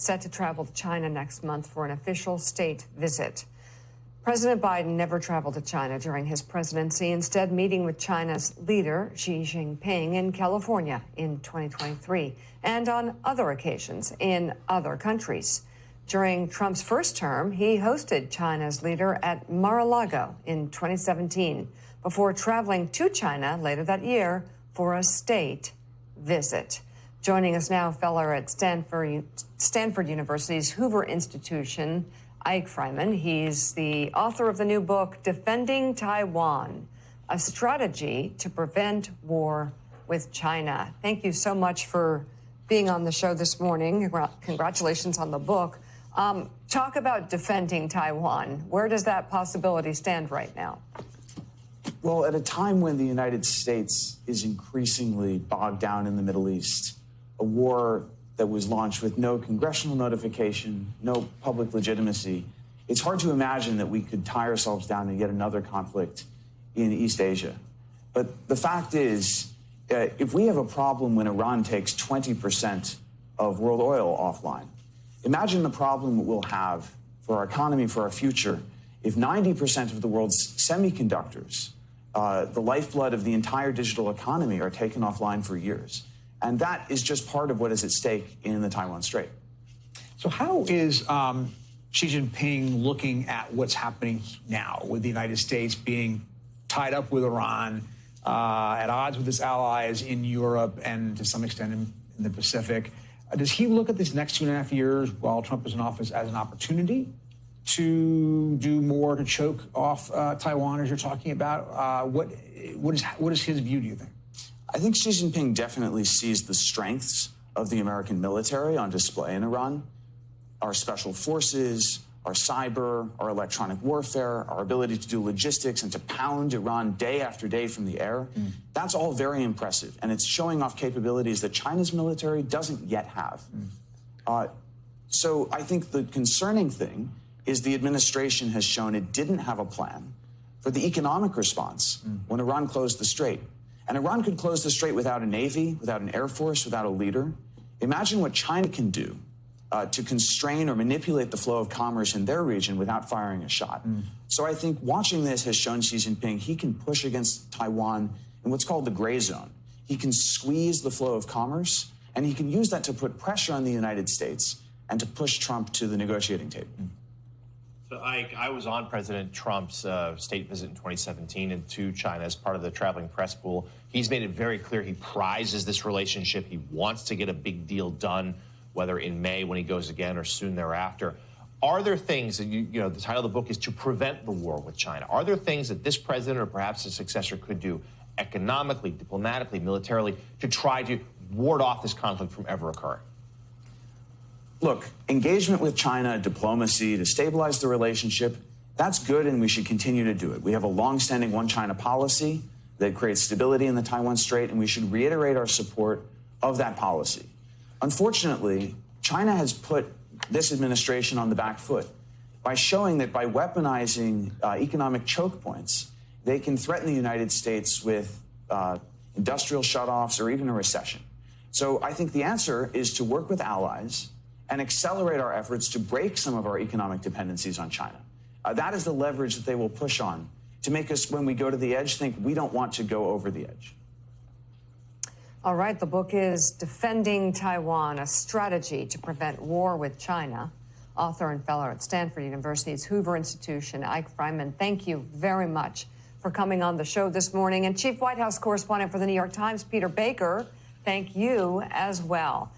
set to travel to China next month for an official state visit. President Biden never traveled to China during his presidency, instead meeting with China's leader, Xi Jinping, in California in 2023, and on other occasions in other countries. During Trump's first term, he hosted China's leader at Mar-a-Lago in 2017, before traveling to China later that year for a state visit. Joining us now, fellow at Stanford University's Hoover Institution, Eyck Freymann. He's the author of the new book, Defending Taiwan, a strategy to prevent war with China. Thank you so much for being on the show this morning. Congratulations on the book. Talk about defending Taiwan. Where does that possibility stand right now? Well, at a time when the United States is increasingly bogged down in the Middle East, a war that was launched with no congressional notification, no public legitimacy, it's hard to imagine that we could tie ourselves down to yet another conflict in East Asia. But the fact is, if we have a problem when Iran takes 20% of world oil offline, imagine the problem we'll have for our economy, for our future, if 90% of the world's semiconductors, the lifeblood of the entire digital economy, are taken offline for years. And that is just part of what is at stake in the Taiwan Strait. So how is Xi Jinping looking at what's happening now with the United States being tied up with Iran, at odds with its allies in Europe and to some extent in the Pacific? Does he look at these next 2.5 years while Trump is in office as an opportunity to do more to choke off Taiwan, as you're talking about? What is his view, do you think? I think Xi Jinping definitely sees the strengths of the American military on display in Iran. Our special forces, our cyber, our electronic warfare, our ability to do logistics and to pound Iran day after day from the air. That's all very impressive, and it's showing off capabilities that China's military doesn't yet have. So I think the concerning thing is the administration has shown it didn't have a plan for the economic response when Iran closed the strait. And Iran could close the strait without a navy, without an air force, without a leader. Imagine what China can do to constrain or manipulate the flow of commerce in their region without firing a shot. So I think watching this has shown Xi Jinping he can push against Taiwan in what's called the gray zone. He can squeeze the flow of commerce, and he can use that to put pressure on the United States and to push Trump to the negotiating table. So I was on President Trump's state visit in 2017 into China as part of the traveling press pool. He's made it very clear he prizes this relationship. He wants to get a big deal done, whether in May when he goes again or soon thereafter. Are there things that, you know, the title of the book is To Prevent the War with China. Are there things that this president or perhaps his successor could do economically, diplomatically, militarily to try to ward off this conflict from ever occurring? Look, engagement with China, diplomacy to stabilize the relationship, that's good, and we should continue to do it. We have a long-standing one-China policy that creates stability in the Taiwan Strait, and we should reiterate our support of that policy. Unfortunately, China has put this administration on the back foot by showing that by weaponizing economic choke points, they can threaten the United States with industrial shutoffs or even a recession. So I think the answer is to work with allies and accelerate our efforts to break some of our economic dependencies on China. That is the leverage that they will push on to make us, when we go to the edge, think we don't want to go over the edge. All right, the book is Defending Taiwan, a strategy to prevent war with China. Author and fellow at Stanford University's Hoover Institution, Eyck Freymann, thank you very much for coming on the show this morning. And Chief White House Correspondent for the New York Times, Peter Baker, thank you as well.